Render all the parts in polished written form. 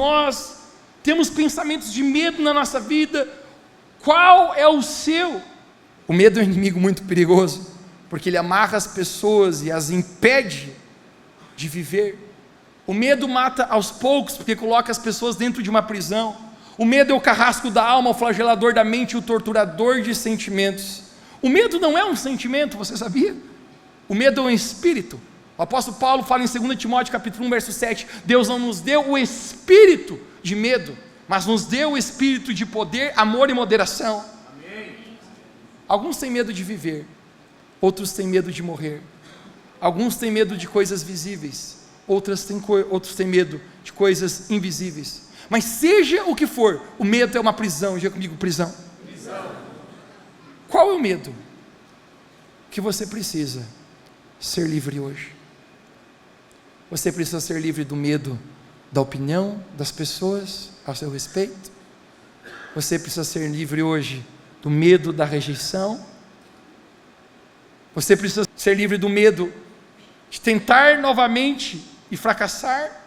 nós temos pensamentos de medo na nossa vida. Qual é o seu? O medo é um inimigo muito perigoso, porque ele amarra as pessoas e as impede de viver. O medo mata aos poucos, porque coloca as pessoas dentro de uma prisão. O medo é o carrasco da alma, o flagelador da mente, o torturador de sentimentos. O medo não é um sentimento, você sabia? O medo é um espírito. O apóstolo Paulo fala em 2 Timóteo capítulo 1, verso 7, Deus não nos deu o espírito de medo, mas nos deu o espírito de poder, amor e moderação. Amém. Alguns têm medo de viver, outros têm medo de morrer. Alguns têm medo de coisas visíveis, outros têm medo de coisas invisíveis. Mas seja o que for, o medo é uma prisão. Diga comigo, prisão. Qual é o medo que você precisa ser livre hoje? Você precisa ser livre do medo da opinião das pessoas a seu respeito. Você precisa ser livre hoje do medo da rejeição. Você precisa ser livre do medo de tentar novamente e fracassar.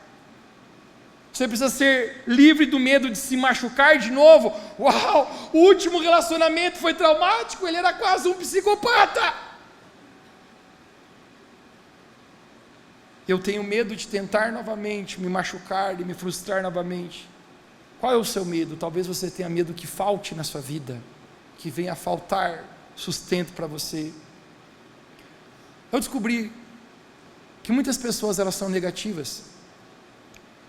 Você precisa ser livre do medo de se machucar de novo. Uau, o último relacionamento foi traumático, ele era quase um psicopata. Eu tenho medo de tentar novamente, me machucar e me frustrar novamente. Qual é o seu medo? Talvez você tenha medo que falte na sua vida, que venha a faltar sustento para você. Eu descobri que muitas pessoas elas são negativas,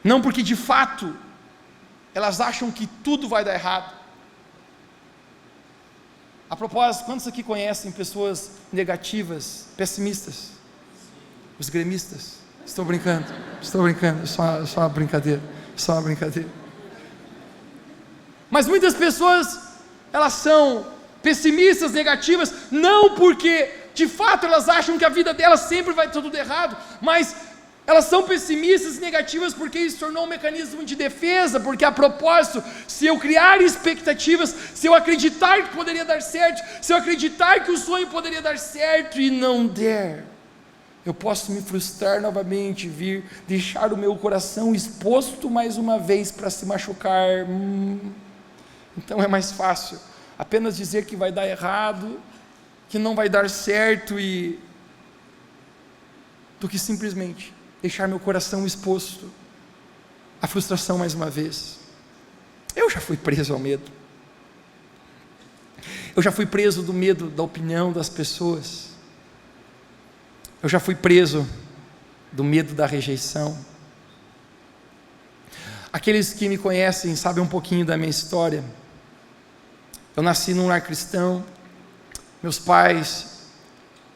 não porque de fato elas acham que tudo vai dar errado. A propósito, quantos aqui conhecem pessoas negativas, pessimistas? Os gremistas. Estou brincando, só uma brincadeira, Mas muitas pessoas, elas são pessimistas, negativas, não porque de fato elas acham que a vida delas sempre vai ter tudo errado, mas elas são pessimistas e negativas porque isso tornou um mecanismo de defesa, porque a propósito, se eu criar expectativas, se eu acreditar que poderia dar certo, se eu acreditar que o sonho poderia dar certo e não der, eu posso me frustrar novamente, vir deixar o meu coração exposto mais uma vez para se machucar. Então é mais fácil apenas dizer que vai dar errado, que não vai dar certo, do que simplesmente deixar meu coração exposto à frustração mais uma vez. Eu já fui preso ao medo. Eu já fui preso do medo da opinião das pessoas. Eu já fui preso do medo da rejeição. Aqueles que me conhecem sabem um pouquinho da minha história. Eu nasci num lar cristão. Meus pais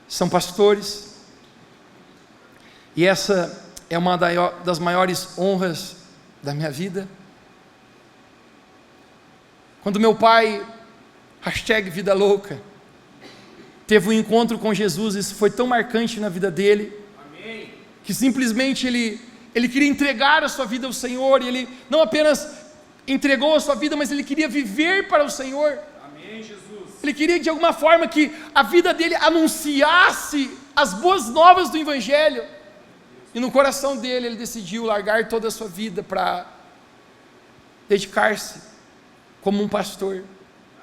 são pastores. E essa é uma das maiores honras da minha vida. Quando meu pai, #vida louca, teve um encontro com Jesus, isso foi tão marcante na vida dele, amém, que simplesmente ele queria entregar a sua vida ao Senhor, e ele não apenas entregou a sua vida, mas ele queria viver para o Senhor. Amém, Jesus. Ele queria de alguma forma que a vida dele anunciasse as boas novas do Evangelho, e no coração dele ele decidiu largar toda a sua vida para dedicar-se como um pastor.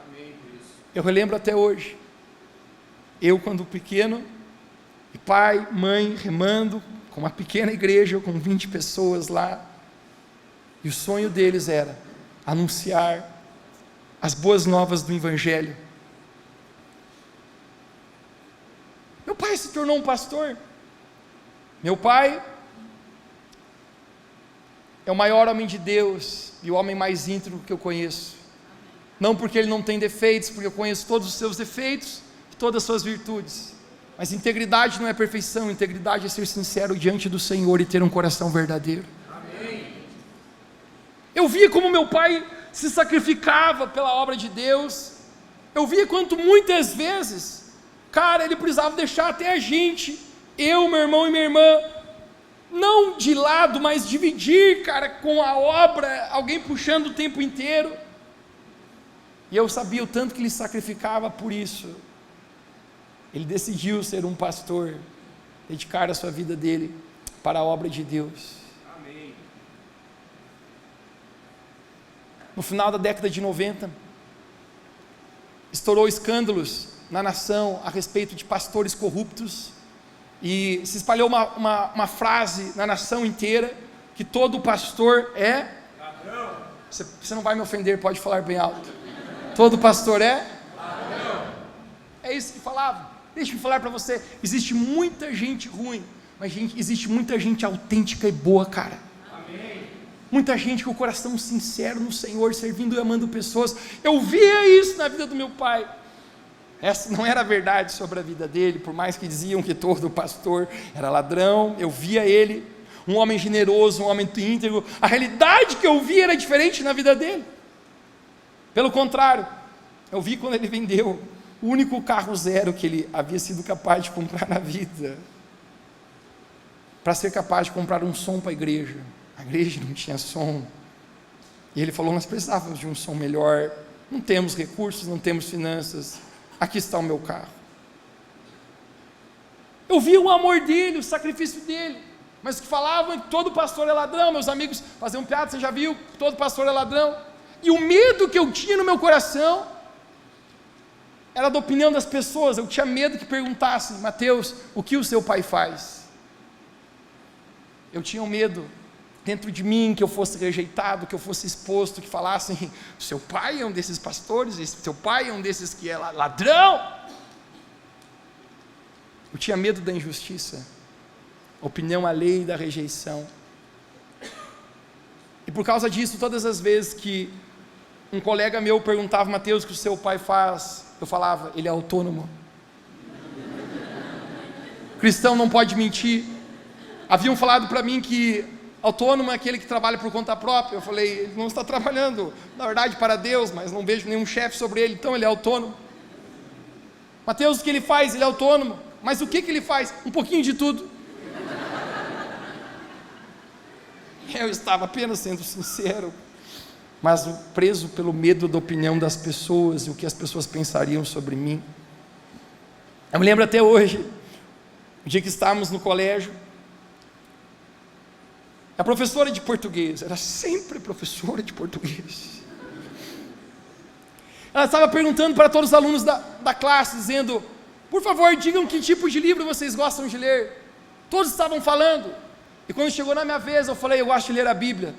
Amém, eu relembro até hoje, eu quando pequeno, e pai, mãe, remando, com uma pequena igreja, com 20 pessoas lá, e o sonho deles era anunciar as boas novas do Evangelho. Meu pai se tornou um pastor. Meu pai é o maior homem de Deus, e o homem mais íntegro que eu conheço, não porque ele não tem defeitos, porque eu conheço todos os seus defeitos, todas as suas virtudes, mas integridade não é perfeição, integridade é ser sincero diante do Senhor e ter um coração verdadeiro. Amém. Eu via como meu pai se sacrificava pela obra de Deus, eu via quanto muitas vezes, cara, ele precisava deixar até a gente, eu, meu irmão e minha irmã, não de lado, mas dividir, cara, com a obra, alguém puxando o tempo inteiro, e eu sabia o tanto que ele sacrificava por isso. Ele decidiu ser um pastor, dedicar a sua vida dele para a obra de Deus. Amém. no final da década de 90, estourou escândalos na nação a respeito de pastores corruptos, e se espalhou uma frase na nação inteira, que todo pastor é ladrão. Você não vai me ofender, pode falar bem alto. Todo pastor é ladrão. É isso que falava. Deixa eu falar para você, existe muita gente ruim, mas existe muita gente autêntica e boa, cara. Amém. Muita gente com o coração sincero no Senhor, servindo e amando pessoas. Eu via isso na vida do meu pai. Essa não era a verdade sobre a vida dele, por mais que diziam que todo pastor era ladrão. Eu via ele, um homem generoso, um homem íntegro. A realidade que eu via era diferente na vida dele. Pelo contrário, eu vi quando ele vendeu o único carro zero que ele havia sido capaz de comprar na vida, para ser capaz de comprar um som para a igreja. A igreja não tinha som, e ele falou: nós precisávamos de um som melhor, não temos recursos, não temos finanças, aqui está o meu carro. Eu vi o amor dele, o sacrifício dele, mas que falavam que todo pastor é ladrão. Meus amigos faziam piada, você já viu, todo pastor é ladrão, e o medo que eu tinha no meu coração, era da opinião das pessoas. Eu tinha medo que perguntassem: Mateus, o que o seu pai faz? Eu tinha um medo dentro de mim que eu fosse rejeitado, que eu fosse exposto, que falassem: seu pai é um desses pastores, seu pai é um desses que é ladrão. Eu tinha medo da injustiça, opinião alheia e da rejeição. E por causa disso, todas as vezes que um colega meu perguntava: Mateus, o que o seu pai faz? Eu falava: ele é autônomo. Cristão não pode mentir. Haviam falado para mim que autônomo é aquele que trabalha por conta própria. Eu falei: ele não está trabalhando, na verdade, para Deus, mas não vejo nenhum chefe sobre ele, então ele é autônomo. Mateus, o que ele faz? Ele é autônomo. Mas o que ele faz? Um pouquinho de tudo. Eu estava apenas sendo sincero, mas preso pelo medo da opinião das pessoas e o que as pessoas pensariam sobre mim. Eu me lembro até hoje, o dia que estávamos no colégio, a professora de português, era sempre professora de português, ela estava perguntando para todos os alunos da classe, dizendo: por favor, digam que tipo de livro vocês gostam de ler. Todos estavam falando, e quando chegou na minha vez, eu falei: eu gosto de ler a Bíblia.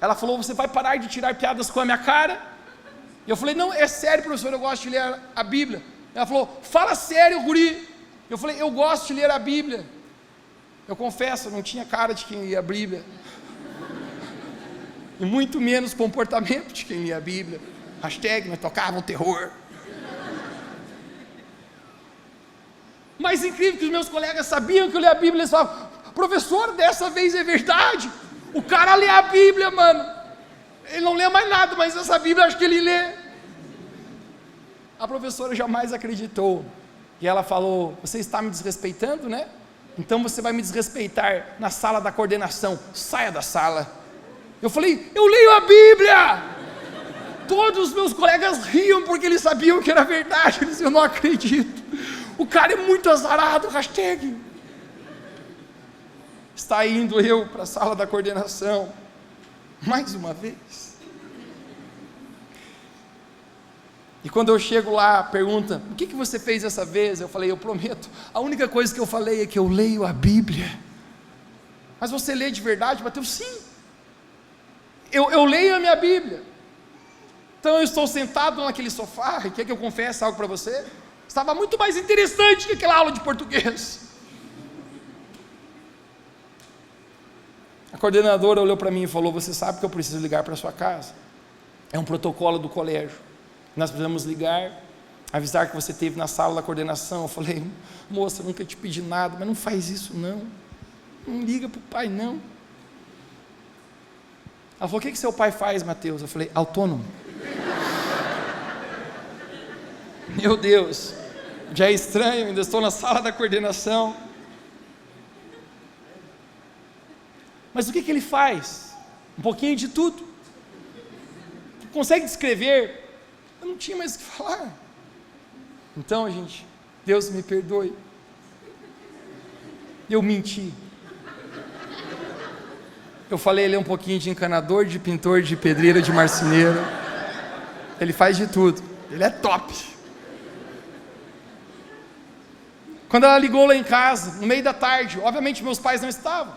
Ela falou: você vai parar de tirar piadas com a minha cara? E eu falei: não, é sério, professor, eu gosto de ler a Bíblia. Ela falou: fala sério, guri. Eu falei: eu gosto de ler a Bíblia. Eu confesso, eu não tinha cara de quem lia a Bíblia, e muito menos comportamento de quem lia a Bíblia. Hashtag, nós tocava o terror. Mais incrível que os meus colegas sabiam que eu lia a Bíblia, eles falavam: professor, dessa vez é verdade, o cara lê a Bíblia, mano, ele não lê mais nada, mas essa Bíblia acho que ele lê. A professora jamais acreditou, e ela falou: você está me desrespeitando, né? Então você vai me desrespeitar na sala da coordenação, saia da sala. Eu falei: eu leio a Bíblia. Todos os meus colegas riam porque eles sabiam que era verdade. Eles diziam: eu não acredito, o cara é muito azarado. Hashtag. Está indo eu para a sala da coordenação, mais uma vez. E quando eu chego lá, pergunta: o que você fez dessa vez? Eu falei: eu prometo, a única coisa que eu falei é que eu leio a Bíblia. Mas você lê de verdade, Mateus? Sim, eu leio a minha Bíblia. Então eu estou sentado naquele sofá, e quer que eu confesse algo para você? Estava muito mais interessante que aquela aula de português. A coordenadora olhou para mim e falou: você sabe que eu preciso ligar para sua casa, é um protocolo do colégio, nós precisamos ligar, avisar que você esteve na sala da coordenação. Eu falei: moça, eu nunca te pedi nada, mas não faz isso não liga para o pai não. Ela falou: o que seu pai faz, Mateus? Eu falei: autônomo. Meu Deus, já é estranho, ainda estou na sala da coordenação. Mas o que ele faz? Um pouquinho de tudo. Consegue descrever? Eu não tinha mais o que falar. Então, gente, Deus me perdoe, eu menti. Eu falei, ele é um pouquinho de encanador, de pintor, de pedreiro, de marceneiro. Ele faz de tudo. Ele é top. Quando ela ligou lá em casa, no meio da tarde, obviamente meus pais não estavam.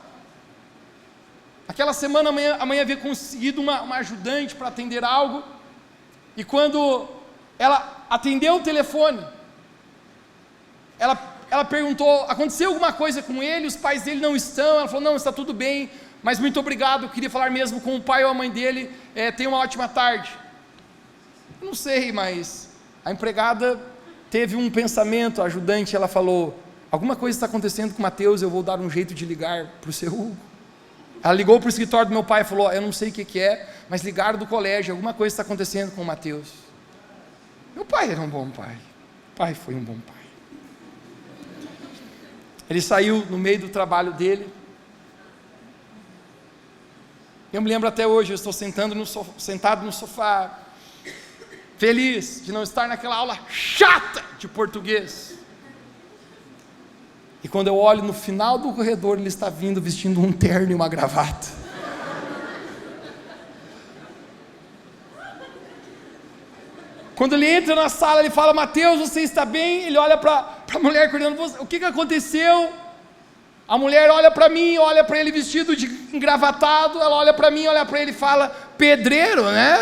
Aquela semana a mãe havia conseguido uma ajudante para atender algo. E quando ela atendeu o telefone, ela perguntou, aconteceu alguma coisa com ele? Os pais dele não estão. Ela falou, não, está tudo bem, mas muito obrigado, eu queria falar mesmo com o pai ou a mãe dele, tenha uma ótima tarde. Eu não sei, mas a empregada teve um pensamento, a ajudante, ela falou, alguma coisa está acontecendo com o Mateus, eu vou dar um jeito de ligar para o seu Hugo. Ela ligou para o escritório do meu pai e falou, eu não sei o que é, mas ligaram do colégio, alguma coisa está acontecendo com o Mateus. Meu pai era um bom pai, o pai foi um bom pai. Ele saiu no meio do trabalho dele. Eu me lembro até hoje, eu estou sentado no sofá, feliz de não estar naquela aula chata de português. E quando eu olho no final do corredor, ele está vindo vestindo um terno e uma gravata. Quando ele entra na sala, ele fala, Mateus, você está bem? Ele olha para a mulher coordenando, o que aconteceu? A mulher olha para mim, olha para ele vestido de engravatado, ela olha para mim, olha para ele e fala, pedreiro, né?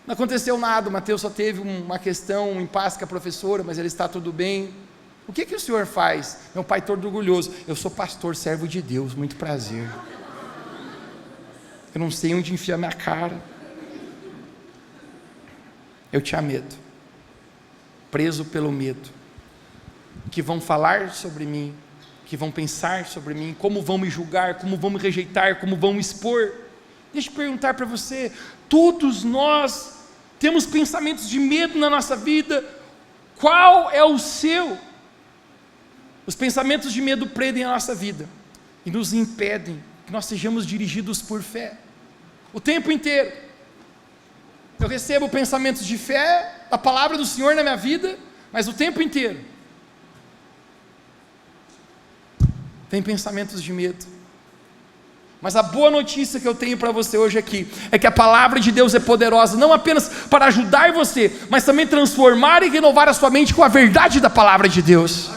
Não aconteceu nada, o Mateus só teve uma questão, um impasse com a professora, mas ele está tudo bem. O que o senhor faz? Meu pai todo orgulhoso, eu sou pastor, servo de Deus, muito prazer. Eu não sei onde enfiar minha cara. Eu tinha medo, preso pelo medo, que vão falar sobre mim, que vão pensar sobre mim, como vão me julgar, como vão me rejeitar, como vão me expor. Deixa eu perguntar para você, todos nós temos pensamentos de medo na nossa vida, qual é o seu? Os pensamentos de medo prendem a nossa vida, e nos impedem que nós sejamos dirigidos por fé, o tempo inteiro. Eu recebo pensamentos de fé, a palavra do Senhor na minha vida, mas o tempo inteiro tem pensamentos de medo. Mas a boa notícia que eu tenho para você hoje aqui, é que a palavra de Deus é poderosa, não apenas para ajudar você, mas também transformar e renovar a sua mente com a verdade da palavra de Deus.